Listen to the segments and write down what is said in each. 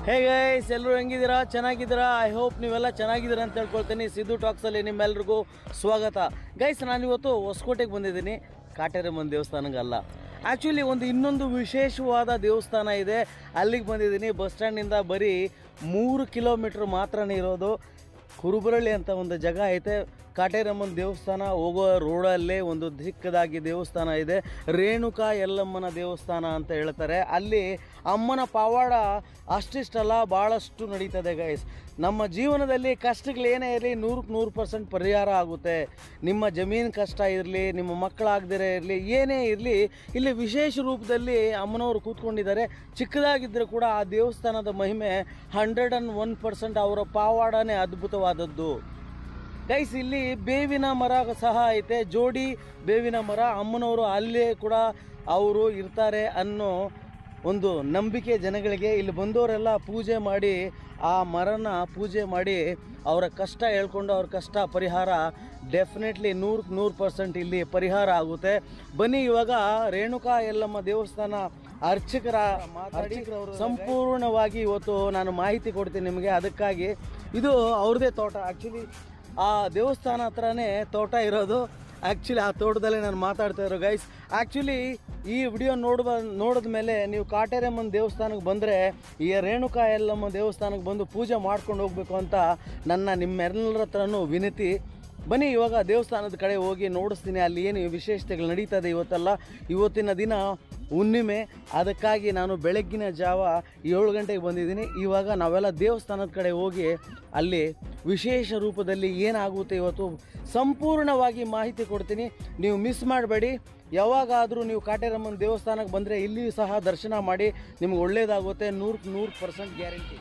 Hey guys, ಎಲ್ಲರೂ ಹೆಂಗಿದ್ದೀರಾ? ಚೆನ್ನಾಗಿದ್ದೀರಾ? I hope ನೀವೆಲ್ಲ ಚೆನ್ನಾಗಿದ್ದೀರಾ ಅಂತ ಹೇಳ್ಕೊಳ್ತೀನಿ. ಸಿದ್ದು ಟಾಕ್ಸಲ್ಲಿ ನಿಮ್ಮೆಲ್ರಿಗೂ ಸ್ವಾಗತ. ಗೈಸ್, ನಾನಿವತ್ತು ಹೊಸಕೋಟೆಗೆ ಬಂದಿದ್ದೀನಿ, ಕಾಟೇರಮ್ಮನ ದೇವಸ್ಥಾನಕ್ಕಲ್ಲ. ಆ್ಯಕ್ಚುಲಿ ಇನ್ನೊಂದು ವಿಶೇಷವಾದ ದೇವಸ್ಥಾನ ಇದೆ, ಅಲ್ಲಿಗೆ ಬಂದಿದ್ದೀನಿ. ಬಸ್ ಸ್ಟ್ಯಾಂಡಿಂದ ಬರೀ 3 ಕಿಲೋಮೀಟ್ರ್ ಮಾತ್ರನೇ ಇರೋದು. ಕುರುಬರಳ್ಳಿ ಅಂತ ಒಂದು ಜಾಗ ಐತೆ. ಕಾಟೇರಮ್ಮನ ದೇವಸ್ಥಾನ ಹೋಗೋ ರೋಡಲ್ಲೇ ಒಂದು ಚಿಕ್ಕದಾಗಿ ದೇವಸ್ಥಾನ ಇದೆ. ರೇಣುಕಾ ಯಲ್ಲಮ್ಮನ ದೇವಸ್ಥಾನ ಅಂತ ಹೇಳ್ತಾರೆ. ಅಲ್ಲಿ ಅಮ್ಮನ ಪವಾಡ ಅಷ್ಟಿಷ್ಟಲ್ಲ, ಭಾಳಷ್ಟು ನಡೀತದೆ ಗೈಸ್. ನಮ್ಮ ಜೀವನದಲ್ಲಿ ಕಷ್ಟಗಳೇನೇ ಇರಲಿ 100% ಪರಿಹಾರ ಆಗುತ್ತೆ. ನಿಮ್ಮ ಜಮೀನು ಕಷ್ಟ ಇರಲಿ, ನಿಮ್ಮ ಮಕ್ಕಳಾಗದಿರೇ ಇರಲಿ, ಏನೇ ಇರಲಿ, ಇಲ್ಲಿ ವಿಶೇಷ ರೂಪದಲ್ಲಿ ಅಮ್ಮನವರು ಕೂತ್ಕೊಂಡಿದ್ದಾರೆ. ಚಿಕ್ಕದಾಗಿದ್ದರೂ ಕೂಡ ಆ ದೇವಸ್ಥಾನದ ಮಹಿಮೆ 101%. ಅವರ ಪವಾಡನೇ ಅದ್ಭುತವಾದದ್ದು ಗೈಸ್. ಇಲ್ಲಿ ಬೇವಿನ ಮರ ಸಹ ಐತೆ, ಜೋಡಿ ಬೇವಿನ ಮರ. ಅಮ್ಮನವರು ಅಲ್ಲೇ ಕೂಡ ಅವರು ಇರ್ತಾರೆ ಅನ್ನೋ ಒಂದು ನಂಬಿಕೆ ಜನಗಳಿಗೆ. ಇಲ್ಲಿ ಬಂದವರೆಲ್ಲ ಪೂಜೆ ಮಾಡಿ, ಆ ಮರನ ಪೂಜೆ ಮಾಡಿ ಅವರ ಕಷ್ಟ ಹೇಳ್ಕೊಂಡು ಅವ್ರ ಕಷ್ಟ ಪರಿಹಾರ ಡೆಫಿನೆಟ್ಲಿ 100% ಇಲ್ಲಿ ಪರಿಹಾರ ಆಗುತ್ತೆ. ಬನ್ನಿ, ಇವಾಗ ರೇಣುಕಾ ಯಲ್ಲಮ್ಮ ದೇವಸ್ಥಾನ ಅರ್ಚಕರ ಸಂಪೂರ್ಣವಾಗಿ ಇವತ್ತು ನಾನು ಮಾಹಿತಿ ಕೊಡ್ತೀನಿ ನಿಮಗೆ. ಅದಕ್ಕಾಗಿ ಇದು ಅವ್ರದ್ದೇ ತೋಟ. ಆ್ಯಕ್ಚುಲಿ ಆ ದೇವಸ್ಥಾನ ಹತ್ರನೇ ತೋಟ ಇರೋದು. ಆ್ಯಕ್ಚುಲಿ ಆ ತೋಟದಲ್ಲೇ ನಾನು ಮಾತಾಡ್ತಾ ಇರೋ ಗೈಸ್. ಆ್ಯಕ್ಚುಲಿ ಈ ವಿಡಿಯೋ ನೋಡಿದ ಮೇಲೆ ನೀವು ಕಾಟೇರಮ್ಮನ ದೇವಸ್ಥಾನಕ್ಕೆ ಬಂದರೆ ಈ ರೇಣುಕಾ ಯಲ್ಲಮ್ಮ ದೇವಸ್ಥಾನಕ್ಕೆ ಬಂದು ಪೂಜೆ ಮಾಡ್ಕೊಂಡು ಹೋಗಬೇಕು ಅಂತ ನಿಮ್ಮೆಲ್ಲರ ಹತ್ರನೂ ವಿನಂತಿ. ಬನ್ನಿ, ಇವಾಗ ದೇವಸ್ಥಾನದ ಕಡೆ ಹೋಗಿ ನೋಡಿಸ್ತೀನಿ ಅಲ್ಲಿ ಏನು ವಿಶೇಷತೆಗಳು ನಡೀತದೆ. ಇವತ್ತಿನ ದಿನ ಹುಣ್ಣಿಮೆ. ಅದಕ್ಕಾಗಿ ನಾನು ಬೆಳಗ್ಗಿನ ಜಾವ 7 ಗಂಟೆಗೆ ಬಂದಿದ್ದೀನಿ. ಇವಾಗ ನಾವೆಲ್ಲ ದೇವಸ್ಥಾನದ ಕಡೆ ಹೋಗಿ ಅಲ್ಲಿ ವಿಶೇಷ ರೂಪದಲ್ಲಿ ಏನಾಗುತ್ತೆ ಇವತ್ತು ಸಂಪೂರ್ಣವಾಗಿ ಮಾಹಿತಿ ಕೊಡ್ತೀನಿ. ನೀವು ಮಿಸ್ ಮಾಡಬೇಡಿ. ಯಾವಾಗಾದರೂ ನೀವು ಕಾಟೇರಮ್ಮನ ದೇವಸ್ಥಾನಕ್ಕೆ ಬಂದರೆ ಇಲ್ಲಿಯೂ ಸಹ ದರ್ಶನ ಮಾಡಿ, ನಿಮ್ಗೆ ಒಳ್ಳೆಯದಾಗುತ್ತೆ. 100% ಗ್ಯಾರಂಟಿ.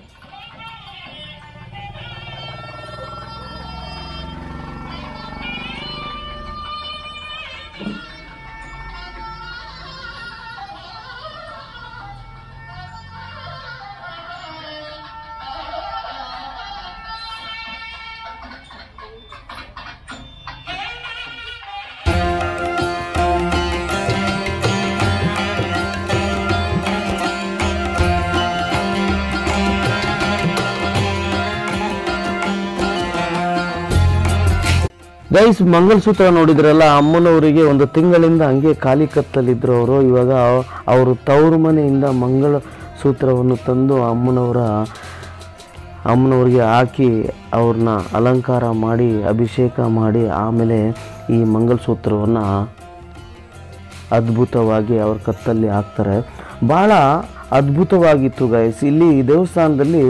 ಗೈಸ್, ಮಂಗಲಸೂತ್ರ ನೋಡಿದ್ರಲ್ಲ, ಅಮ್ಮನವರಿಗೆ 1 ತಿಂಗಳಿಂದ ಹಂಗೆ ಖಾಲಿ ಕತ್ತಲಿದ್ರು ಅವರು. ಇವಾಗ ಅವರು ತವರು ಮನೆಯಿಂದ ಮಂಗಲಸೂತ್ರವನ್ನು ತಂದು ಅಮ್ಮನವ್ರಿಗೆ ಹಾಕಿ ಅವ್ರನ್ನ ಅಲಂಕಾರ ಮಾಡಿ ಅಭಿಷೇಕ ಮಾಡಿ ಆಮೇಲೆ ಈ ಮಂಗಲಸೂತ್ರವನ್ನು ಅದ್ಭುತವಾಗಿ ಅವ್ರ ಕತ್ತಲ್ಲಿ ಹಾಕ್ತಾರೆ. ಭಾಳ ಅದ್ಭುತವಾಗಿತ್ತು ಗೈಸ್. ಇಲ್ಲಿ ದೇವಸ್ಥಾನದಲ್ಲಿ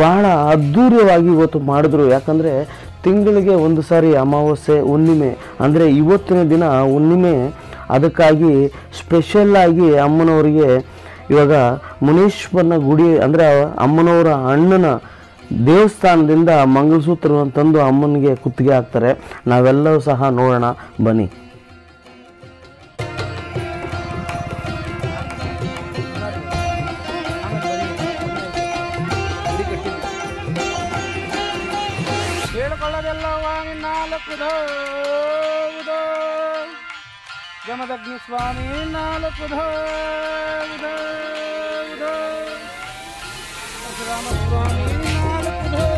ಭಾಳ ಅದ್ಧೂರಿಯಾಗಿ ಇವತ್ತು ಮಾಡಿದ್ರು. ಯಾಕಂದರೆ ತಿಂಗಳಿಗೆ 1 ಸಾರಿ ಅಮಾವಾಸ್ಯೆ, ಹುಣ್ಣಿಮೆ, ಅಂದರೆ ಇವತ್ತಿನ ದಿನ ಹುಣ್ಣಿಮೆ. ಅದಕ್ಕಾಗಿ ಸ್ಪೆಷಲ್ಲಾಗಿ ಅಮ್ಮನವರಿಗೆ ಇವಾಗ ಮುನೇಶ್ವರನ ಗುಡಿ ಅಂದರೆ ಅಮ್ಮನವರ ಅಣ್ಣನ ದೇವಸ್ಥಾನದಿಂದ ಮಂಗಲಸೂತ್ರವನ್ನು ತಂದು ಅಮ್ಮನಿಗೆ ಕುತ್ತಿಗೆ ಹಾಕ್ತಾರೆ. ನಾವೆಲ್ಲವೂ ಸಹ ನೋಡೋಣ ಬನ್ನಿ. ಜಮದಗ್ನಿ ಸ್ವಾಮಿ 4 ಪರಶುರಾಮ ಸ್ವಾಮಿ 4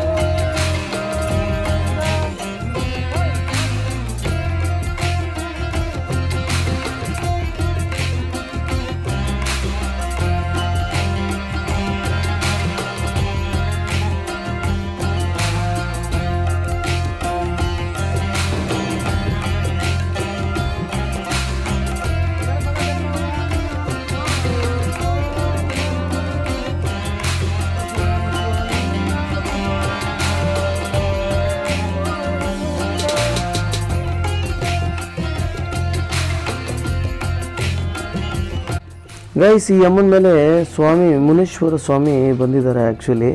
ಗೈಸ್, ಈ ಅಮ್ಮನ ಮೇಲೆ ಸ್ವಾಮಿ ಮುನೇಶ್ವರ ಸ್ವಾಮಿ ಬಂದಿದ್ದಾರೆ. ಆ್ಯಕ್ಚುಲಿ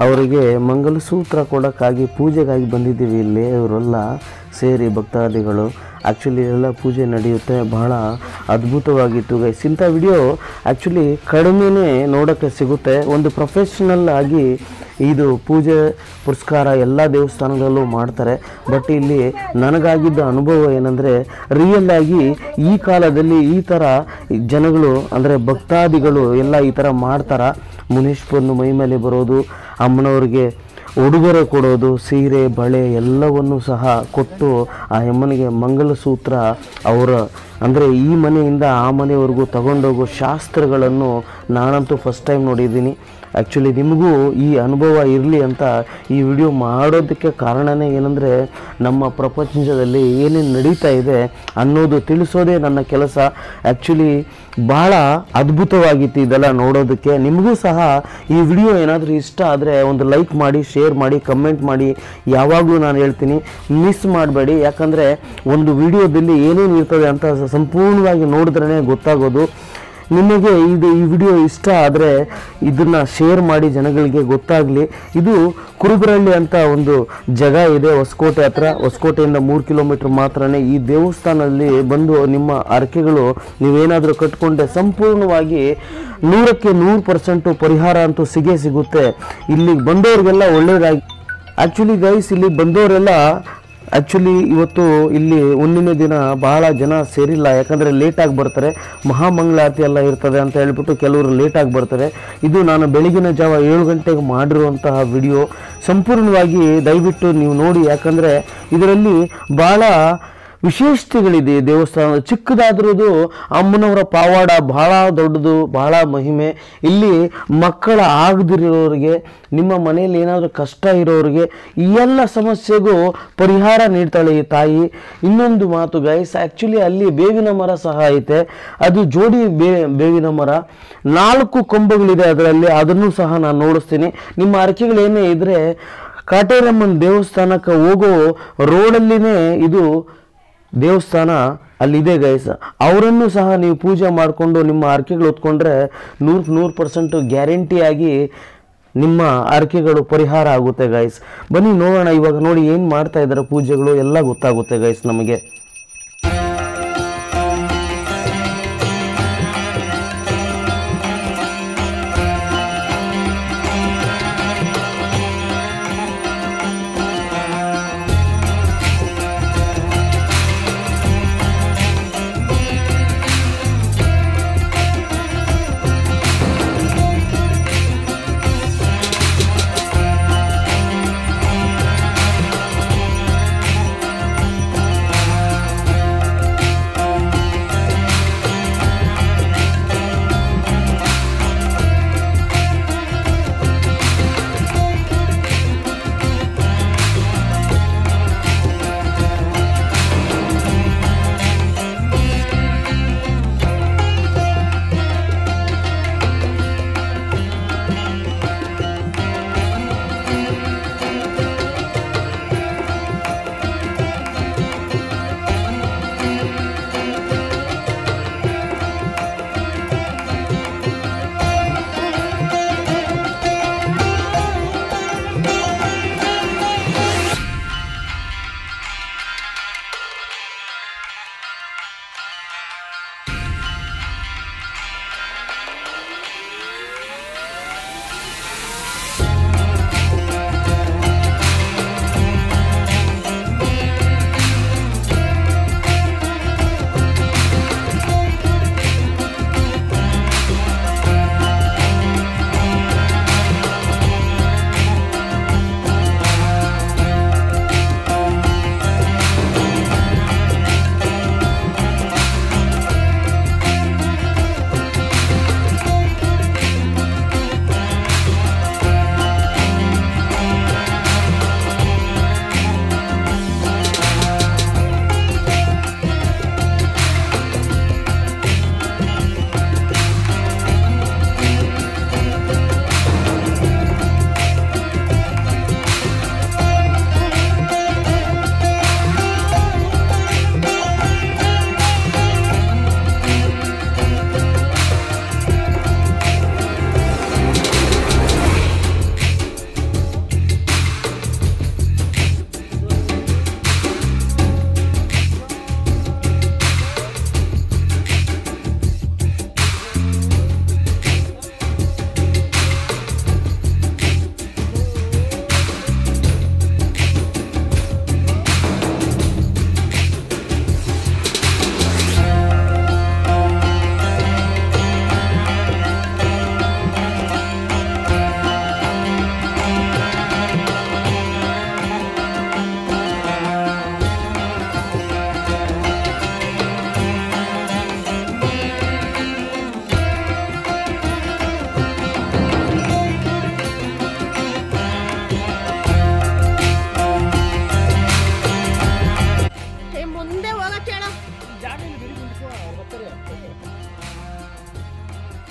ಅವರಿಗೆ ಮಂಗಲಸೂತ್ರ ಕೊಡೋಕ್ಕಾಗಿ ಪೂಜೆಗಾಗಿ ಬಂದಿದ್ದೀವಿ ಇಲ್ಲಿ. ಇವರೆಲ್ಲ ಸೇರಿ ಭಕ್ತಾದಿಗಳು ಆ್ಯಕ್ಚುಲಿ ಎಲ್ಲ ಪೂಜೆ ನಡೆಯುತ್ತೆ. ಬಹಳ ಅದ್ಭುತವಾಗಿತ್ತು ಗೈಸ್. ಇಂಥ ವಿಡಿಯೋ ಆ್ಯಕ್ಚುಲಿ ಕಡಿಮೆನೇ ನೋಡೋಕ್ಕೆ ಸಿಗುತ್ತೆ. ಒಂದು ಪ್ರೊಫೆಷ್ನಲ್ ಆಗಿ ಇದು ಪೂಜೆ ಪುರಸ್ಕಾರ ಎಲ್ಲ ದೇವಸ್ಥಾನಗಳಲ್ಲೂ ಮಾಡ್ತಾರೆ. ಬಟ್ ಇಲ್ಲಿ ನನಗಾಗಿದ್ದ ಅನುಭವ ಏನಂದರೆ, ರಿಯಲ್ ಆಗಿ ಈ ಕಾಲದಲ್ಲಿ ಈ ಥರ ಜನಗಳು ಅಂದರೆ ಭಕ್ತಾದಿಗಳು ಎಲ್ಲ ಈ ಥರ ಮಾಡ್ತಾರೆ. ಮುನೀಶ್ ಬಂದು ಮೈ ಮೇಲೆ ಬರೋದು, ಅಮ್ಮನವ್ರಿಗೆ ಉಡುಗೊರೆ ಕೊಡೋದು, ಸೀರೆ ಬಳೆ ಎಲ್ಲವನ್ನು ಸಹ ಕೊಟ್ಟು ಆ ಅಮ್ಮನಿಗೆ ಮಂಗಲಸೂತ್ರ ಅವರ ಅಂದರೆ ಈ ಮನೆಯಿಂದ ಆ ಮನೆಯವರೆಗೂ ತಗೊಂಡೋಗೋ ಶಾಸ್ತ್ರಗಳನ್ನು ನಾನಂತೂ ಫಸ್ಟ್ ಟೈಮ್ ನೋಡಿದ್ದೀನಿ. ಆ್ಯಕ್ಚುಲಿ ನಿಮಗೂ ಈ ಅನುಭವ ಇರಲಿ ಅಂತ ಈ ವಿಡಿಯೋ ಮಾಡೋದಕ್ಕೆ ಕಾರಣನೇ ಏನಂದರೆ, ನಮ್ಮ ಪ್ರಪಂಚದಲ್ಲಿ ಏನೇನು ನಡೀತಾ ಇದೆ ಅನ್ನೋದು ತಿಳಿಸೋದೇ ನನ್ನ ಕೆಲಸ. ಆ್ಯಕ್ಚುಲಿ ಭಾಳ ಅದ್ಭುತವಾಗಿತ್ತು ಇದೆಲ್ಲ ನೋಡೋದಕ್ಕೆ. ನಿಮಗೂ ಸಹ ಈ ವಿಡಿಯೋ ಏನಾದರೂ ಇಷ್ಟ ಆದರೆ ಒಂದು ಲೈಕ್ ಮಾಡಿ, ಶೇರ್ ಮಾಡಿ, ಕಮೆಂಟ್ ಮಾಡಿ. ಯಾವಾಗಲೂ ನಾನು ಹೇಳ್ತೀನಿ, ಮಿಸ್ ಮಾಡಬೇಡಿ. ಯಾಕಂದರೆ ಒಂದು ವಿಡಿಯೋದಲ್ಲಿ ಏನೇನು ಇರ್ತದೆ ಅಂತ ಸಂಪೂರ್ಣವಾಗಿ ನೋಡಿದ್ರೇ ಗೊತ್ತಾಗೋದು. ನಿಮಗೆ ಈ ವಿಡಿಯೋ ಇಷ್ಟ ಆದರೆ ಇದನ್ನು ಶೇರ್ ಮಾಡಿ, ಜನಗಳಿಗೆ ಗೊತ್ತಾಗಲಿ. ಇದು ಕುರುಬರಹಳ್ಳಿ ಅಂತ ಒಂದು ಜಾಗ ಇದೆ ಹೊಸಕೋಟೆ ಹತ್ರ. ಹೊಸಕೋಟೆಯಿಂದ 3 ಕಿಲೋಮೀಟ್ರ್ ಮಾತ್ರನೇ. ಈ ದೇವಸ್ಥಾನದಲ್ಲಿ ಬಂದು ನಿಮ್ಮ ಅರಕೆಗಳು ನೀವೇನಾದರೂ ಕಟ್ಕೊಂಡ್ರೆ ಸಂಪೂರ್ಣವಾಗಿ 100ಕ್ಕೆ 100% ಪರಿಹಾರ ಅಂತೂ ಸಿಗುತ್ತೆ. ಇಲ್ಲಿಗೆ ಬಂದವ್ರಿಗೆಲ್ಲ ಒಳ್ಳೆಯದಾಗಿ. ಆ್ಯಕ್ಚುಲಿ ಗೈಸ್, ಇಲ್ಲಿ ಬಂದವರೆಲ್ಲ ಇವತ್ತು ಇಲ್ಲಿ ಹುಣ್ಣಿಮೆ ದಿನ ಬಹಳ ಜನ ಸೇರಿಲ್ಲ. ಯಾಕಂದರೆ ಲೇಟಾಗಿ ಬರ್ತಾರೆ, ಮಹಾಮಂಗಳಾರತಿ ಎಲ್ಲ ಇರ್ತದೆ ಅಂತ ಹೇಳ್ಬಿಟ್ಟು ಕೆಲವರು ಲೇಟಾಗಿ ಬರ್ತಾರೆ. ಇದು ನಾನು ಬೆಳಗಿನ ಜಾವ 7 ಗಂಟೆಗೆ ಮಾಡಿರುವಂತಹ ವಿಡಿಯೋ. ಸಂಪೂರ್ಣವಾಗಿ ದಯವಿಟ್ಟು ನೀವು ನೋಡಿ. ಯಾಕಂದರೆ ಇದರಲ್ಲಿ ಭಾಳ ವಿಶೇಷತೆಗಳಿದೆ. ದೇವಸ್ಥಾನ ಚಿಕ್ಕದಾದ್ರದ್ದು ಅಮ್ಮನವರ ಪಾವಾಡ ಬಹಳ ದೊಡ್ಡದು, ಬಹಳ ಮಹಿಮೆ. ಇಲ್ಲಿ ಮಕ್ಕಳ ಆಗದಿರೋರಿಗೆ, ನಿಮ್ಮ ಮನೆಯಲ್ಲಿ ಏನಾದರೂ ಕಷ್ಟ ಇರೋರಿಗೆ ಈ ಎಲ್ಲ ಸಮಸ್ಯೆಗೂ ಪರಿಹಾರ ನೀಡ್ತಾಳೆ ಈ ತಾಯಿ. ಇನ್ನೊಂದು ಮಾತು ಗೈಸ್, ಆ್ಯಕ್ಚುಲಿ ಅಲ್ಲಿ ಬೇವಿನ ಮರ ಸಹ ಐತೆ. ಅದು ಜೋಡಿ ಬೇವಿನ ಮರ, 4 ಕೊಂಬುಗಳಿದೆ ಅದರಲ್ಲಿ. ಅದನ್ನು ಸಹ ನಾನು ನೋಡಿಸ್ತೀನಿ. ನಿಮ್ಮ ಅರಕೆಗಳೇನೇ ಇದ್ದರೆ ಕಾಟೇರಮ್ಮನ ದೇವಸ್ಥಾನಕ್ಕೆ ಹೋಗೋ ರೋಡಲ್ಲಿನೇ ಇದು ದೇವಸ್ಥಾನ ಅಲ್ಲಿದೆ ಗೈಸ್. ಅವರನ್ನು ಸಹ ನೀವು ಪೂಜೆ ಮಾಡಿಕೊಂಡು ನಿಮ್ಮ ಅರಕೆಗಳು ಹೊತ್ಕೊಂಡ್ರೆ 100% ಗ್ಯಾರಂಟಿಯಾಗಿ ನಿಮ್ಮ ಅರಕೆಗಳು ಪರಿಹಾರ ಆಗುತ್ತೆ ಗೈಸ್. ಬನ್ನಿ ನೋಡೋಣ. ಇವಾಗ ನೋಡಿ ಏನು ಮಾಡ್ತಾ ಇದ್ದಾರೆ ಪೂಜೆಗಳು ಎಲ್ಲ ಗೊತ್ತಾಗುತ್ತೆ ಗೈಸ್ ನಮಗೆ.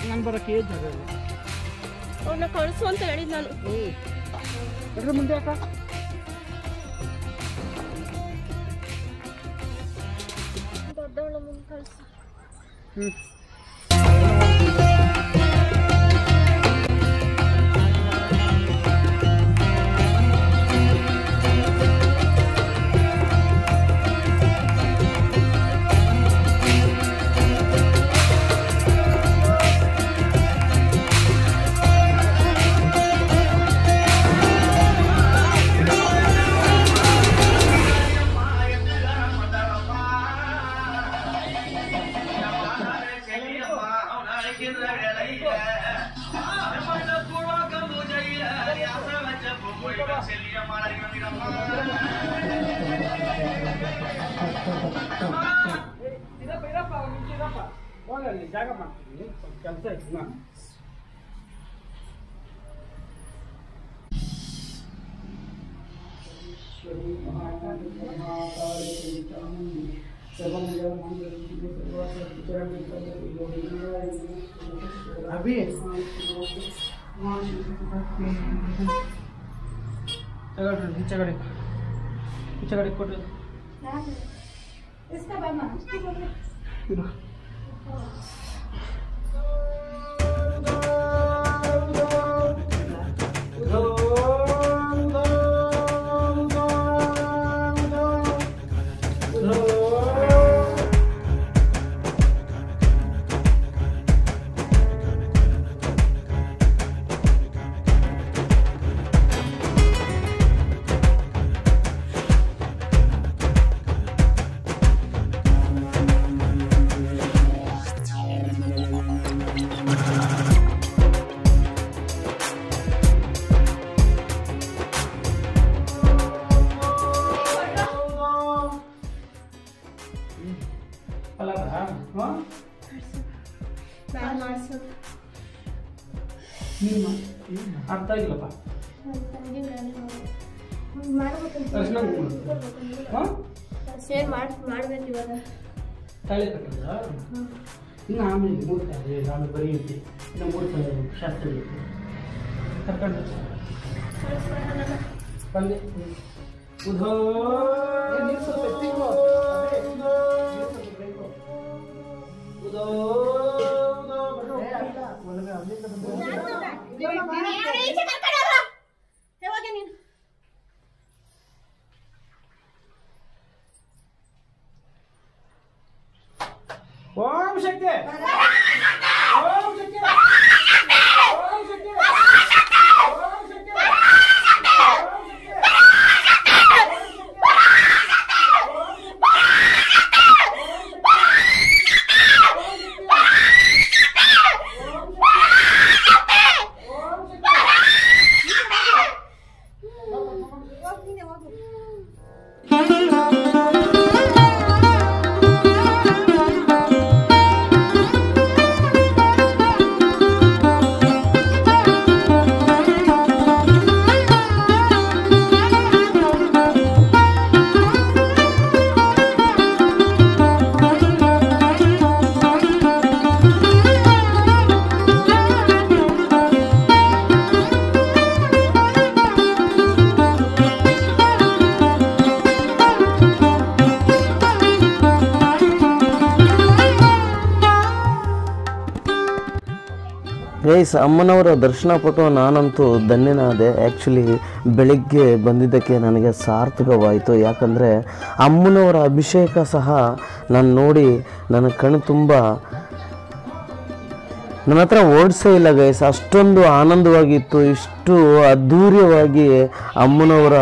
ನಾನು ಬರೋಕ್ಕೆ ಏಜ್ ಆಗೋದು. ಅವ್ರನ್ನ ಕಳಿಸು ಅಂತ ಹೇಳಿದ್ ನಾನು. ಅದ್ರ ಮುಂದೆ ಅಕ್ಕ ದೊಡ್ಡವಳ ಮುಂದೆ ಕಳಿಸು. ಜಾಗ ಮಾಡ್ತೀನಿ, ಕೆಲಸ ಐತಿ ನಾನು. ಅಭಿ ಈಚೆ ಕಡೆ ಕೊಟ್ಟು ಅರ್ಥ ಆಗಿಲ್ಲಪ್ಪ. ಮಾಡ್ಬೇಕು ಇವಾಗ. ತಾಳಿ ಕಟ್ಟಿದ್ರ ಇನ್ನು ಆಮೇಲೆ ಮೂಡ್ತಾರೆ, ಆಮೇಲೆ ಬರೀ ಐತಿ, ಇನ್ನು ಮೂಡ್ತಾರೆ ಶಾಸ್ತ್ರ ಐತಿ ಕರ್ಕೊಂಡು ಬಂದೆ. ಉಧೋ ಓಂ ಶಕ್ತಿ ಓಂ ಶಕ್ತಿ ಓಂ ಶಕ್ತಿ ಓಂ ಶಕ್ತಿ ಗೈಸ್, ಅಮ್ಮನವರ ದರ್ಶನ ಪಟ್ಟು ನಾನಂತೂ ಧನ್ಯನಾದೆ. ಆ್ಯಕ್ಚುಲಿ ಬೆಳಿಗ್ಗೆ ಬಂದಿದ್ದಕ್ಕೆ ನನಗೆ ಸಾರ್ಥಕವಾಯಿತು. ಯಾಕಂದರೆ ಅಮ್ಮನವರ ಅಭಿಷೇಕ ಸಹ ನಾನು ನೋಡಿ ನನ್ನ ಕಣ್ಣು ತುಂಬ ನನ್ನ ಹತ್ರ ಓಡಿಸೇ ಇಲ್ಲ ಗೈಸ್. ಅಷ್ಟೊಂದು ಆನಂದವಾಗಿತ್ತು. ಇಷ್ಟು ಅದ್ಧೂರಿಯವಾಗಿ ಅಮ್ಮನವರ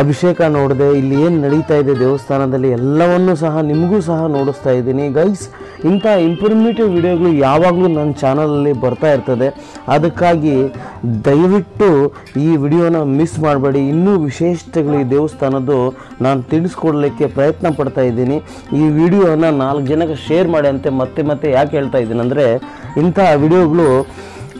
ಅಭಿಷೇಕ ನೋಡಿದೆ. ಇಲ್ಲಿ ಏನು ನಡೀತಾ ಇದೆ ದೇವಸ್ಥಾನದಲ್ಲಿ ಎಲ್ಲವನ್ನೂ ಸಹ ನಿಮಗೂ ಸಹ ನೋಡಿಸ್ತಾ ಇದ್ದೀನಿ ಗೈಸ್. ಇಂಥ ಇನ್ಫಾರ್ಮೇಟಿವ್ ವಿಡಿಯೋಗಳು ಯಾವಾಗಲೂ ನನ್ನ ಚಾನಲಲ್ಲಿ ಬರ್ತಾ ಇರ್ತದೆ. ಅದಕ್ಕಾಗಿ ದಯವಿಟ್ಟು ಈ ವಿಡಿಯೋನ ಮಿಸ್ ಮಾಡಬೇಡಿ. ಇನ್ನೂ ವಿಶೇಷತೆಗಳು ಈ ದೇವಸ್ಥಾನದ್ದು ನಾನು ತಿಳಿಸ್ಕೊಡ್ಲಿಕ್ಕೆ ಪ್ರಯತ್ನ ಪಡ್ತಾ ಇದ್ದೀನಿ. ಈ ವಿಡಿಯೋನ 4 ಜನಕ್ಕೆ ಶೇರ್ ಮಾಡಿ ಅಂತ ಮತ್ತೆ ಯಾಕೆ ಹೇಳ್ತಾ ಇದ್ದೀನಿ ಅಂದರೆ, ಇಂಥ ವಿಡಿಯೋಗಳು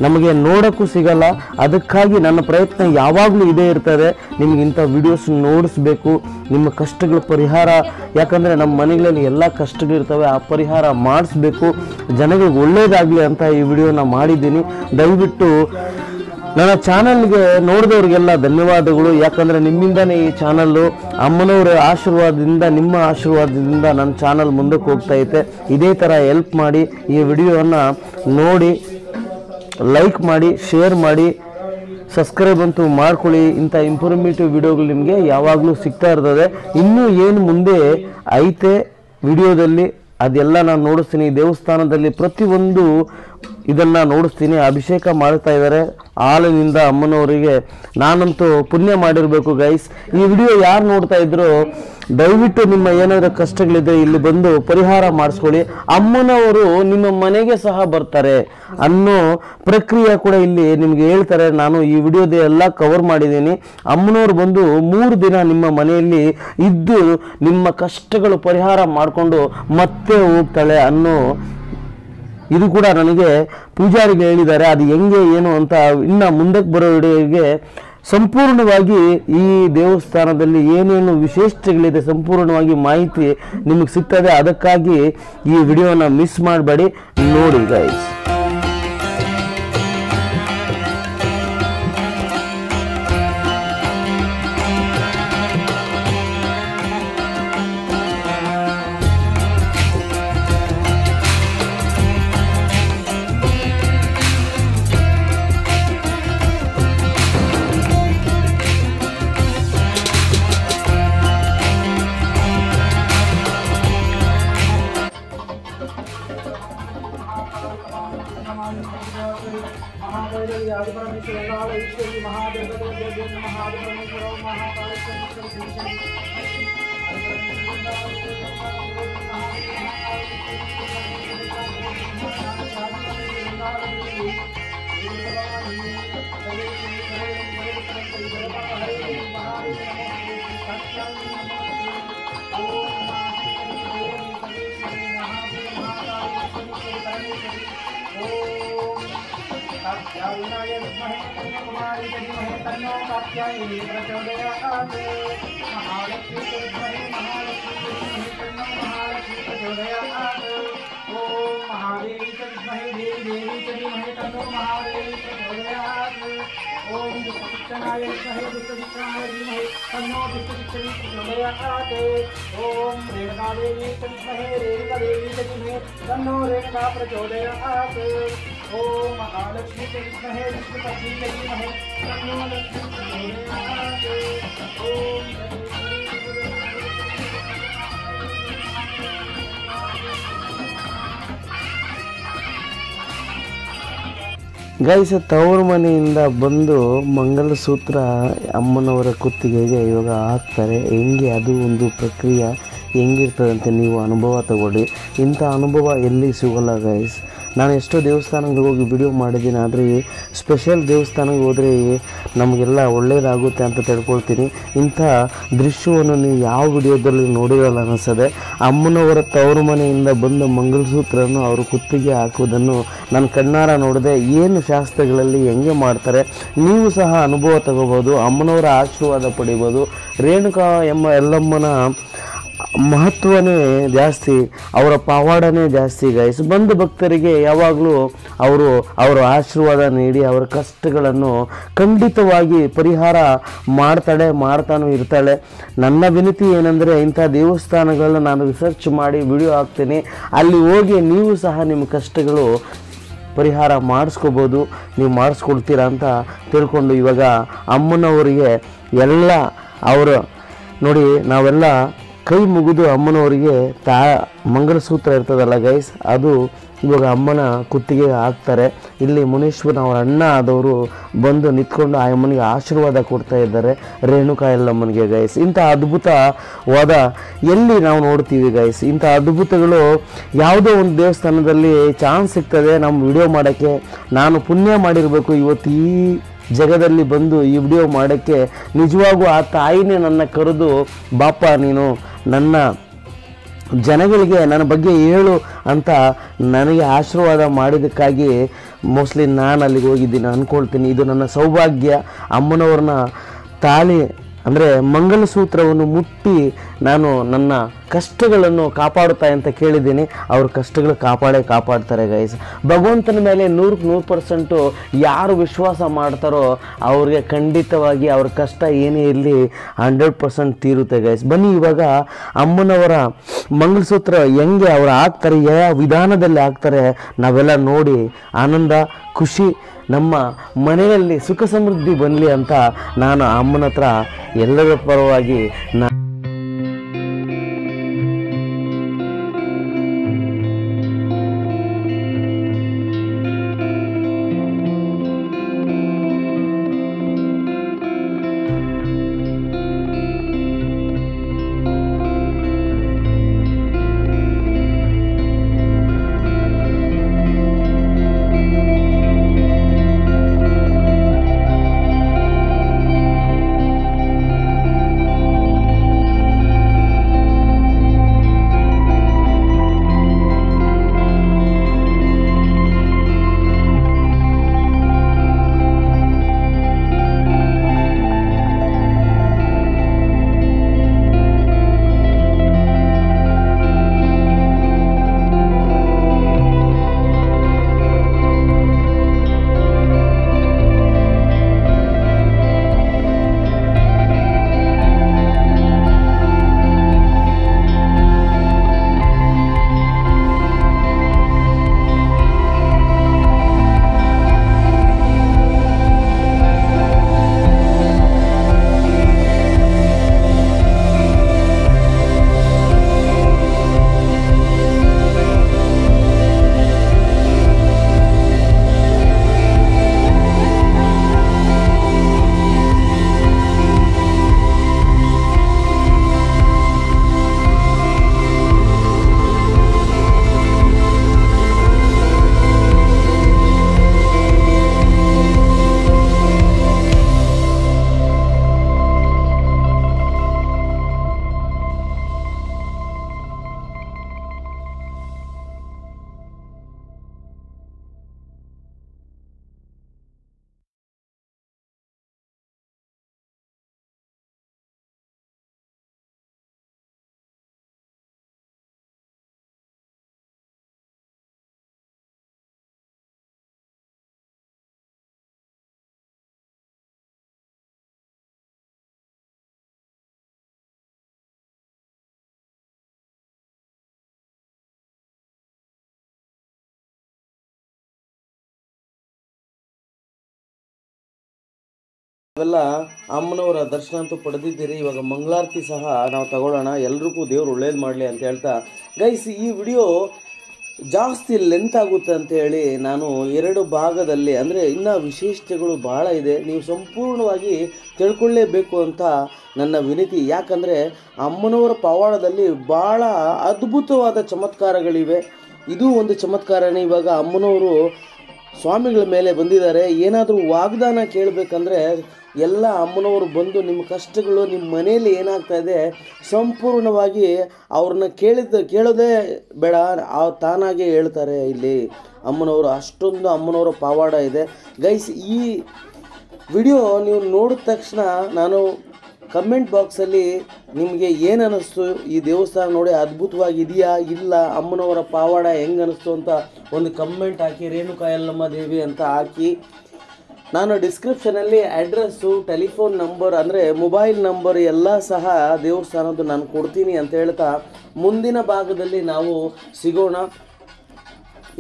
ನಮಗೆ ನೋಡೋಕ್ಕೂ ಸಿಗಲ್ಲ. ಅದಕ್ಕಾಗಿ ನನ್ನ ಪ್ರಯತ್ನ ಯಾವಾಗಲೂ ಇದೇ ಇರ್ತದೆ, ನಿಮ್ಗೆ ಇಂಥ ವಿಡಿಯೋಸ್ ನೋಡಿಸ್ಬೇಕು, ನಿಮ್ಮ ಕಷ್ಟಗಳ ಪರಿಹಾರ. ಯಾಕಂದರೆ ನಮ್ಮ ಮನೆಗಳಲ್ಲಿ ಎಲ್ಲ ಕಷ್ಟಗಳಿರ್ತವೆ, ಆ ಪರಿಹಾರ ಮಾಡಿಸ್ಬೇಕು, ಜನಗಳಿಗೆ ಒಳ್ಳೇದಾಗಲಿ ಅಂತ ಈ ವಿಡಿಯೋನ ಮಾಡಿದ್ದೀನಿ. ದಯವಿಟ್ಟು ನನ್ನ ಚಾನಲ್ಗೆ ನೋಡಿದವ್ರಿಗೆಲ್ಲ ಧನ್ಯವಾದಗಳು. ಯಾಕಂದರೆ ನಿಮ್ಮಿಂದನೇ ಈ ಚಾನಲ್ಲು, ಅಮ್ಮನವರ ಆಶೀರ್ವಾದದಿಂದ, ನಿಮ್ಮ ಆಶೀರ್ವಾದದಿಂದ ನನ್ನ ಚಾನಲ್ ಮುಂದಕ್ಕೆ ಹೋಗ್ತಾ ಐತೆ. ಇದೇ ಥರ ಹೆಲ್ಪ್ ಮಾಡಿ, ಈ ವಿಡಿಯೋವನ್ನು ನೋಡಿ ಲೈಕ್ ಮಾಡಿ, ಶೇರ್ ಮಾಡಿ, ಸಬ್ಸ್ಕ್ರೈಬ್ ಅಂತೂ ಮಾಡ್ಕೊಳ್ಳಿ. ಇಂಥ ಇನ್ಫಾರ್ಮೇಟಿವ್ ವಿಡಿಯೋಗಳು ನಿಮಗೆ ಯಾವಾಗಲೂ ಸಿಗ್ತಾ ಇರ್ತದೆ. ಇನ್ನೂ ಏನು ಮುಂದೆ ಐತೆ ವಿಡಿಯೋದಲ್ಲಿ ಅದೆಲ್ಲ ನಾನು ನೋಡಿಸ್ತೀನಿ. ದೇವಸ್ಥಾನದಲ್ಲಿ ಪ್ರತಿಯೊಂದು ಇದನ್ನು ನೋಡಿಸ್ತೀನಿ. ಅಭಿಷೇಕ ಮಾಡ್ತಾ ಇದ್ದಾರೆ ಹಾಲಿನಿಂದ ಅಮ್ಮನವರಿಗೆ. ನಾನಂತೂ ಪುಣ್ಯ ಮಾಡಿರಬೇಕು ಗೈಸ್. ಈ ವಿಡಿಯೋ ಯಾರು ನೋಡ್ತಾ ಇದ್ರು ದಯವಿಟ್ಟು ನಿಮ್ಮ ಏನಾದರೂ ಕಷ್ಟಗಳಿದ್ರೆ ಇಲ್ಲಿ ಬಂದು ಪರಿಹಾರ ಮಾಡಿಸ್ಕೊಳ್ಳಿ. ಅಮ್ಮನವರು ನಿಮ್ಮ ಮನೆಗೆ ಸಹ ಬರ್ತಾರೆ ಅನ್ನೋ ಪ್ರಕ್ರಿಯೆ ಕೂಡ ಇಲ್ಲಿ ನಿಮಗೆ ಹೇಳ್ತಾರೆ. ನಾನು ಈ ವಿಡಿಯೋದ ಎಲ್ಲ ಕವರ್ ಮಾಡಿದ್ದೀನಿ. ಅಮ್ಮನವರು ಬಂದು 3 ದಿನ ನಿಮ್ಮ ಮನೆಯಲ್ಲಿ ಇದ್ದು ನಿಮ್ಮ ಕಷ್ಟಗಳು ಪರಿಹಾರ ಮಾಡಿಕೊಂಡು ಮತ್ತೆ ಹೋಗ್ತಾಳೆ ಅನ್ನೋ ಇದು ಕೂಡ ನನಗೆ ಪೂಜಾರಿಗೆ ಹೇಳಿದ್ದಾರೆ. ಅದು ಹೆಂಗೆ ಏನು ಅಂತ ಇನ್ನು ಮುಂದಕ್ಕೆ ಬರೋ ವಿಡಿಯೋಗೆ ಸಂಪೂರ್ಣವಾಗಿ ಈ ದೇವಸ್ಥಾನದಲ್ಲಿ ಏನೇನು ವಿಶೇಷತೆಗಳಿದೆ ಸಂಪೂರ್ಣವಾಗಿ ಮಾಹಿತಿ ನಿಮಗೆ ಸಿಗ್ತದೆ. ಅದಕ್ಕಾಗಿ ಈ ವಿಡಿಯೋನ ಮಿಸ್ ಮಾಡಬೇಡಿ, ನೋಡಿ ಗೈಸ್. ಗೈಸ್, ತವರು ಮನೆಯಿಂದ ಬಂದು ಮಂಗಲಸೂತ್ರ ಅಮ್ಮನವರ ಕುತ್ತಿಗೆಗೆ ಇವಾಗ ಹಾಕ್ತಾರೆ. ಹೆಂಗೆ ಅದು ಒಂದು ಪ್ರಕ್ರಿಯೆ ಹೆಂಗಿರ್ತದಂತೆ ನೀವು ಅನುಭವ ತಗೊಳ್ಳಿ. ಇಂಥ ಅನುಭವ ಎಲ್ಲಿ ಸಿಗೋಲ್ಲ ಗೈಸ್. ನಾನು ಎಷ್ಟೋ ದೇವಸ್ಥಾನಗಳಿಗೆ ಹೋಗಿ ವಿಡಿಯೋ ಮಾಡಿದ್ದೀನಿ, ಆದರೆ ಸ್ಪೆಷಲ್ ದೇವಸ್ಥಾನಕ್ಕೆ ಹೋದರೆ ನಮಗೆಲ್ಲ ಒಳ್ಳೆಯದಾಗುತ್ತೆ ಅಂತ ತಿಳ್ಕೊಳ್ತೀನಿ. ಇಂಥ ದೃಶ್ಯವನ್ನು ನೀವು ಯಾವ ವಿಡಿಯೋದಲ್ಲಿ ನೋಡಿರಲ್ಲ ಅನ್ನಿಸ್ತದೆ. ಅಮ್ಮನವರ ತವರು ಮನೆಯಿಂದ ಬಂದ ಮಂಗಲಸೂತ್ರವನ್ನು ಅವರು ಕುತ್ತಿಗೆ ಹಾಕುವುದನ್ನು ನಾನು ಕಣ್ಣಾರ ನೋಡಿದೆ. ಏನು ಶಾಸ್ತ್ರಗಳಲ್ಲಿ ಹೆಂಗೆ ಮಾಡ್ತಾರೆ ನೀವು ಸಹ ಅನುಭವ ತಗೋಬೋದು, ಅಮ್ಮನವರ ಆಶೀರ್ವಾದ ಪಡಿಬೋದು. ರೇಣುಕಾ ಎಲ್ಲಮ್ಮನ ಮಹತ್ವನೇ ಜಾಸ್ತಿ, ಅವರ ಪವಾಡನೇ ಜಾಸ್ತಿ ಗೈಸ್. ಬಂದ ಭಕ್ತರಿಗೆ ಯಾವಾಗಲೂ ಅವರ ಆಶೀರ್ವಾದ ನೀಡಿ ಅವರ ಕಷ್ಟಗಳನ್ನು ಖಂಡಿತವಾಗಿ ಪರಿಹಾರ ಮಾಡ್ತಾನೂ ಇರ್ತಾಳೆ. ನನ್ನ ವಿನಂತಿ ಏನಂದರೆ, ಇಂಥ ದೇವಸ್ಥಾನಗಳನ್ನ ನಾನು ರಿಸರ್ಚ್ ಮಾಡಿ ವಿಡಿಯೋ ಹಾಕ್ತೀನಿ. ಅಲ್ಲಿ ಹೋಗಿ ನೀವು ಸಹ ನಿಮ್ಮ ಕಷ್ಟಗಳು ಪರಿಹಾರ ಮಾಡಿಸ್ಕೋಬೋದು. ನೀವು ಮಾಡಿಸ್ಕೊಡ್ತೀರಾ ಅಂತ ತಿಳ್ಕೊಂಡು ಇವಾಗ ಅಮ್ಮನವರಿಗೆ ಎಲ್ಲ ಅವರು ನೋಡಿ, ನಾವೆಲ್ಲ ಕೈ ಮುಗಿದು ಅಮ್ಮನವರಿಗೆ ಮಂಗಲಸೂತ್ರ ಇರ್ತದಲ್ಲ ಗೈಸ್, ಅದು ಇವಾಗ ಅಮ್ಮನ ಕುತ್ತಿಗೆ ಹಾಕ್ತಾರೆ. ಇಲ್ಲಿ ಮುನೇಶ್ವರನ ಅವರ ಅಣ್ಣ ಆದವರು ಬಂದು ನಿಂತ್ಕೊಂಡು ಆ ಅಮ್ಮನಿಗೆ ಆಶೀರ್ವಾದ ಕೊಡ್ತಾ ಇದ್ದಾರೆ, ರೇಣುಕಾ ಎಲ್ಲಮ್ಮನಿಗೆ ಗೈಸ್. ಇಂಥ ಅದ್ಭುತವಾದ ಎಲ್ಲಿ ನಾವು ನೋಡ್ತೀವಿ ಗೈಸ್. ಇಂಥ ಅದ್ಭುತಗಳು ಯಾವುದೋ ಒಂದು ದೇವಸ್ಥಾನದಲ್ಲಿ ಚಾನ್ಸ್ ಸಿಗ್ತದೆ ನಮ್ಮ ವಿಡಿಯೋ ಮಾಡೋಕ್ಕೆ. ನಾನು ಪುಣ್ಯ ಮಾಡಿರಬೇಕು ಇವತ್ತು ಈ ಜಗದಲ್ಲಿ ಬಂದು ಈ ವಿಡಿಯೋ ಮಾಡೋಕ್ಕೆ. ನಿಜವಾಗೂ ಆ ತಾಯಿನೇ ನನ್ನ ಕರೆದು, ಬಾಪ ನೀನು ನನ್ನ ಜನಗಳಿಗೆ ನನ್ನ ಬಗ್ಗೆ ಹೇಳು ಅಂತ ನನಗೆ ಆಶೀರ್ವಾದ ಮಾಡಿದ್ದಕ್ಕಾಗಿ ಮೋಸ್ಟ್ಲಿ ನಾನು ಅಲ್ಲಿಗೆ ಹೋಗಿದ್ದೀನಿ ಅಂದ್ಕೊಳ್ತೀನಿ. ಇದು ನನ್ನ ಸೌಭಾಗ್ಯ. ಅಮ್ಮನವ್ರನ್ನ ತಾಳಿ ಅಂದರೆ ಮಂಗಲಸೂತ್ರವನ್ನು ಮುಟ್ಟಿ ನಾನು ನನ್ನ ಕಷ್ಟಗಳನ್ನು ಕಾಪಾಡುತ್ತಾ ಅಂತ ಕೇಳಿದ್ದೀನಿ. ಅವ್ರ ಕಷ್ಟಗಳು ಕಾಪಾಡ್ತಾರೆ ಗೈಸ್. ಭಗವಂತನ ಮೇಲೆ 100% ಯಾರು ವಿಶ್ವಾಸ ಮಾಡ್ತಾರೋ ಅವ್ರಿಗೆ ಖಂಡಿತವಾಗಿ ಅವ್ರ ಕಷ್ಟ ಏನೇ ಇರಲಿ 100% ತೀರುತ್ತೆ ಗೈಸ್. ಬನ್ನಿ ಇವಾಗ ಅಮ್ಮನವರ ಮಂಗಲಸೂತ್ರ ಹೆಂಗೆ ಅವ್ರು ಹಾಕ್ತಾರೆ, ಯಾವ ವಿಧಾನದಲ್ಲಿ ಹಾಕ್ತಾರೆ ನಾವೆಲ್ಲ ನೋಡಿ ಆನಂದ ಖುಷಿ ನಮ್ಮ ಮನೆಯಲ್ಲಿ ಸುಖ ಸಮೃದ್ಧಿ ಬರಲಿ ಅಂತ ನಾನು ಅಮ್ಮನ ಹತ್ರ ಎಲ್ಲರ ಪರವಾಗಿ ಅವೆಲ್ಲ ಅಮ್ಮನವರ ದರ್ಶನ ಅಂತೂ ಪಡೆದಿದ್ದೀರಿ. ಇವಾಗ ಮಂಗಳಾರತಿ ಸಹ ನಾವು ತಗೊಳ್ಳೋಣ. ಎಲ್ರಿಗೂ ದೇವ್ರು ಒಳ್ಳೇದು ಮಾಡಲಿ ಅಂತ ಹೇಳ್ತಾ ಗೈಸ್, ಈ ವಿಡಿಯೋ ಜಾಸ್ತಿ ಲೆಂತ್ ಆಗುತ್ತೆ ಅಂತೇಳಿ ನಾನು 2 ಭಾಗದಲ್ಲಿ, ಅಂದರೆ ಇನ್ನೂ ವಿಶೇಷತೆಗಳು ಭಾಳ ಇದೆ, ನೀವು ಸಂಪೂರ್ಣವಾಗಿ ತಿಳ್ಕೊಳ್ಳೇಬೇಕು ಅಂತ ನನ್ನ ವಿನಂತಿ. ಯಾಕಂದರೆ ಅಮ್ಮನವರ ಪವಾಡದಲ್ಲಿ ಭಾಳ ಅದ್ಭುತವಾದ ಚಮತ್ಕಾರಗಳಿವೆ. ಇದು ಒಂದು ಚಮತ್ಕಾರನೇ. ಇವಾಗ ಅಮ್ಮನವರು ಸ್ವಾಮಿಗಳ ಮೇಲೆ ಬಂದಿದ್ದಾರೆ. ಏನಾದರೂ ವಾಗ್ದಾನ ಕೇಳಬೇಕಂದ್ರೆ ಎಲ್ಲ ಅಮ್ಮನವರು ಬಂದು ನಿಮ್ಮ ಕಷ್ಟಗಳು ನಿಮ್ಮ ಮನೆಯಲ್ಲಿ ಏನಾಗ್ತಾ ಇದೆ ಸಂಪೂರ್ಣವಾಗಿ ಅವ್ರನ್ನ ಕೇಳೋದೇ ಬೇಡ, ತಾನಾಗೆ ಹೇಳ್ತಾರೆ ಇಲ್ಲಿ ಅಮ್ಮನವರು. ಅಷ್ಟೊಂದು ಅಮ್ಮನವರ ಪವಾಡ ಇದೆ ಗೈಸ್. ಈ ವಿಡಿಯೋ ನೀವು ನೋಡಿದ ತಕ್ಷಣ ನಾನು ಕಮೆಂಟ್ ಬಾಕ್ಸಲ್ಲಿ ನಿಮಗೆ ಏನು ಅನ್ನಿಸ್ತು, ಈ ದೇವಸ್ಥಾನ ನೋಡಿ ಅದ್ಭುತವಾಗಿದೆಯಾ ಇಲ್ಲ, ಅಮ್ಮನವರ ಪವಾಡ ಹೆಂಗೆ ಅನ್ನಿಸ್ತು ಅಂತ ಒಂದು ಕಮೆಂಟ್ ಹಾಕಿ, ರೇಣುಕಾ ಯಲ್ಲಮ್ಮ ದೇವಿ ಅಂತ ಹಾಕಿ. ನಾನು ಡಿಸ್ಕ್ರಿಪ್ಷನಲ್ಲಿ ಅಡ್ರೆಸ್ಸು, ಟೆಲಿಫೋನ್ ನಂಬರ್, ಅಂದರೆ ಮೊಬೈಲ್ ನಂಬರ್ ಎಲ್ಲ ಸಹ ದೇವಸ್ಥಾನದ್ದು ನಾನು ಕೊಡ್ತೀನಿ ಅಂತ ಹೇಳ್ತಾ ಮುಂದಿನ ಭಾಗದಲ್ಲಿ ನಾವು ಸಿಗೋಣ.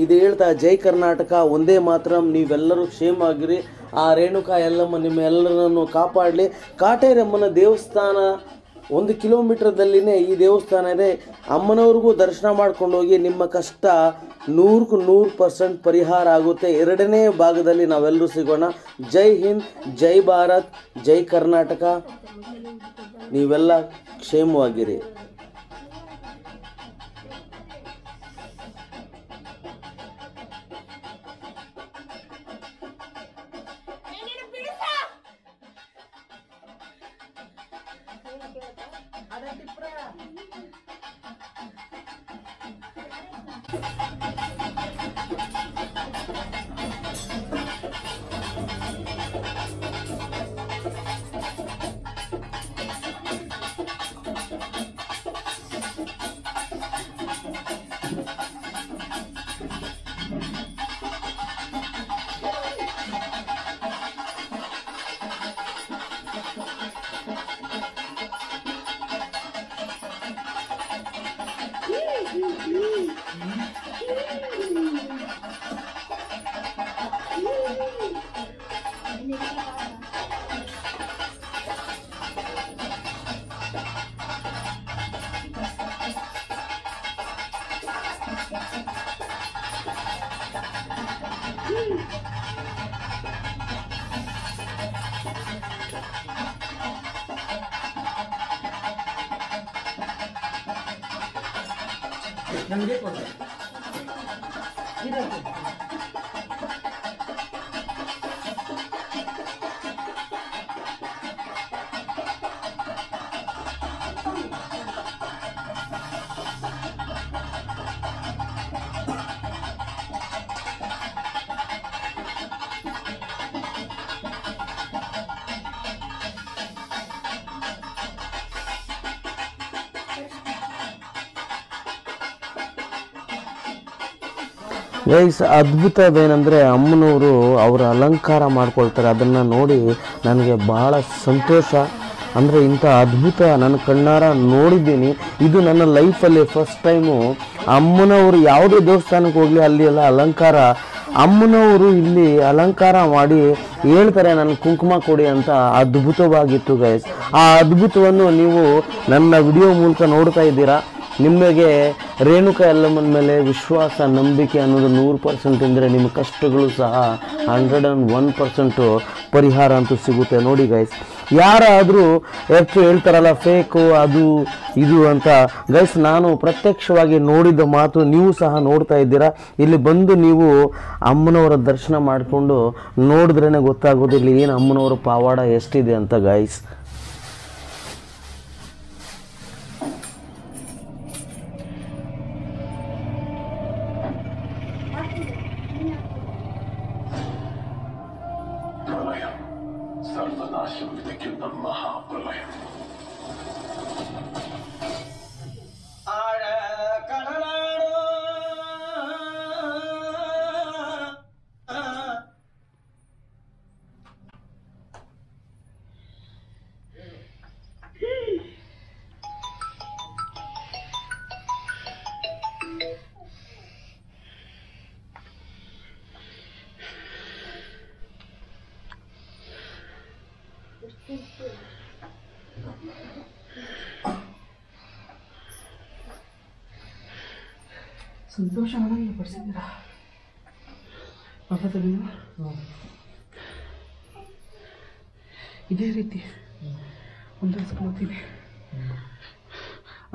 ಇದು ಹೇಳ್ತಾ ಜೈ ಕರ್ನಾಟಕ, ಒಂದೇ ಮಾತ್ರ. ನೀವೆಲ್ಲರೂ ಕ್ಷೇಮ ಆಗಿರಿ. ಆ ರೇಣುಕಾ ಯಲ್ಲಮ್ಮ ನಿಮ್ಮೆಲ್ಲರನ್ನು ಕಾಪಾಡಲಿ. ಕಾಟೇರಮ್ಮನ ದೇವಸ್ಥಾನ 1 ಕಿಲೋಮೀಟರ್ದಲ್ಲಿನೇ ಈ ದೇವಸ್ಥಾನ ಇದೆ. ಅಮ್ಮನವ್ರಿಗೂ ದರ್ಶನ ಮಾಡ್ಕೊಂಡು ಹೋಗಿ, ನಿಮ್ಮ ಕಷ್ಟ 100% ಪರಿಹಾರ ಆಗುತ್ತೆ. 2ನೇ ಭಾಗದಲ್ಲಿ ನಾವೆಲ್ಲರೂ ಸಿಗೋಣ. ಜೈ ಹಿಂದ್, ಜೈ ಭಾರತ್, ಜೈ ಕರ್ನಾಟಕ. ನೀವೆಲ್ಲ ಕ್ಷೇಮವಾಗಿರಿ. ಅದ ನನಗೆ ಕೊಡು. ಗೈಸ್ ಅದ್ಭುತವೇನೆಂದರೆ ಅಮ್ಮನವರು ಅವರ ಅಲಂಕಾರ ಮಾಡ್ಕೊಳ್ತಾರೆ. ಅದನ್ನು ನೋಡಿ ನನಗೆ ಭಾಳ ಸಂತೋಷ. ಅಂದರೆ ಇಂಥ ಅದ್ಭುತ ನನ್ನ ಕಣ್ಣಾರ ನೋಡಿದ್ದೀನಿ. ಇದು ನನ್ನ ಲೈಫಲ್ಲಿ ಫಸ್ಟ್ ಟೈಮು. ಅಮ್ಮನವರು ಯಾವುದೇ ದೇವಸ್ಥಾನಕ್ಕೆ ಹೋಗಲಿ ಅಲ್ಲಿ ಎಲ್ಲ ಅಲಂಕಾರ, ಅಮ್ಮನವರು ಇಲ್ಲಿ ಅಲಂಕಾರ ಮಾಡಿ ಹೇಳ್ತಾರೆ ನನಗೆ ಕುಂಕುಮ ಕೊಡಿ ಅಂತ. ಅದ್ಭುತವಾಗಿತ್ತು ಗೈಸ್. ಆ ಅದ್ಭುತವನ್ನು ನೀವು ನನ್ನ ವಿಡಿಯೋ ಮೂಲಕ ನೋಡ್ತಾ ಇದ್ದೀರಾ. ನಿಮಗೆ ರೇಣುಕಾ ಯಲ್ಲಮ್ಮನ ಮೇಲೆ ವಿಶ್ವಾಸ, ನಂಬಿಕೆ ಅನ್ನೋದು 100% ಇದ್ದರೆ ನಿಮ್ಮ ಕಷ್ಟಗಳು ಸಹ 101% ಪರಿಹಾರ ಅಂತೂ ಸಿಗುತ್ತೆ. ನೋಡಿ ಗೈಸ್, ಯಾರಾದರೂ ಹೆಚ್ಚು ಹೇಳ್ತಾರಲ್ಲ ಫೇಕು ಅದು ಇದು ಅಂತ, ಗೈಸ್ ನಾನು ಪ್ರತ್ಯಕ್ಷವಾಗಿ ನೋಡಿದ ಮಾತು ನೀವು ಸಹ ನೋಡ್ತಾ ಇದ್ದೀರಾ. ಇಲ್ಲಿ ಬಂದು ನೀವು ಅಮ್ಮನವರ ದರ್ಶನ ಮಾಡಿಕೊಂಡು ನೋಡಿದ್ರೇ ಗೊತ್ತಾಗೋದು ಇಲ್ಲಿ ಏನು ಅಮ್ಮನವರ ಪವಾಡ ಎಷ್ಟಿದೆ ಅಂತ ಗೈಸ್. ಸರ್ವನಾಶಂ ವಿಧಿಕ್ಕಿಂತ ಮಹಾಪ್ರಲಯ. ಸಂತೋಷ ಆನಂದ ಪಡಿಸಿದ್ದೀರಾ ಪಾಪದಲ್ಲಿ ಇದೇ ರೀತಿ ಮುಂದುವರಿಸ್ಕೊಳ್ತೀನಿ.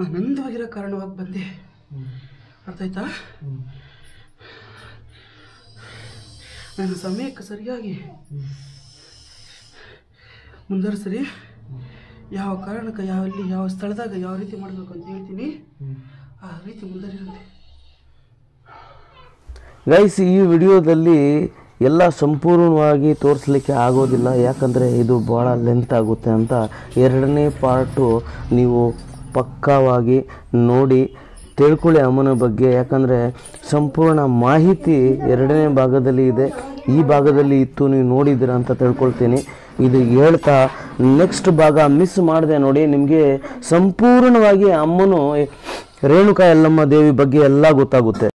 ಆನಂದವಾಗಿರೋ ಕಾರಣವಾಗಿ ಬಂದೆ. ಅರ್ಥ ಆಯ್ತಾ? ನನ್ನ ಸಮಯಕ್ಕೆ ಸರಿಯಾಗಿ ಮುಂದುವರಿಸ್ರಿ. ಯಾವ ಕಾರಣಕ್ಕೆ ಯಾವ ಸ್ಥಳದಾಗ ಯಾವ ರೀತಿ ಮಾಡಬೇಕು ಅಂತ ಹೇಳ್ತೀನಿ, ಆ ರೀತಿ ಮುಂದುವರಿಯುತ್ತೆ. ಗೈಸ್, ಈ ವಿಡಿಯೋದಲ್ಲಿ ಎಲ್ಲ ಸಂಪೂರ್ಣವಾಗಿ ತೋರಿಸ್ಲಿಕ್ಕೆ ಆಗೋದಿಲ್ಲ, ಯಾಕಂದರೆ ಇದು ಭಾಳ ಲೆಂತ್ ಆಗುತ್ತೆ ಅಂತ. ಎರಡನೇ ಪಾರ್ಟು ನೀವು ಪಕ್ಕಾವಾಗಿ ನೋಡಿ ತಿಳ್ಕೊಳ್ಳಿ ಅಮ್ಮನ ಬಗ್ಗೆ, ಯಾಕಂದರೆ ಸಂಪೂರ್ಣ ಮಾಹಿತಿ ಎರಡನೇ ಭಾಗದಲ್ಲಿ ಇದೆ. ಈ ಭಾಗದಲ್ಲಿ ಇತ್ತು, ನೀವು ನೋಡಿದ್ದೀರಾ ಅಂತ ತಿಳ್ಕೊಳ್ತೀನಿ. ಇದು ಹೇಳ್ತಾ ನೆಕ್ಸ್ಟ್ ಭಾಗ ಮಿಸ್ ಮಾಡಿದೆ ನೋಡಿ. ನಿಮಗೆ ಸಂಪೂರ್ಣವಾಗಿ ಅಮ್ಮನು ರೇಣುಕಾ ಯಲ್ಲಮ್ಮ ದೇವಿ ಬಗ್ಗೆ ಎಲ್ಲ ಗೊತ್ತಾಗುತ್ತೆ.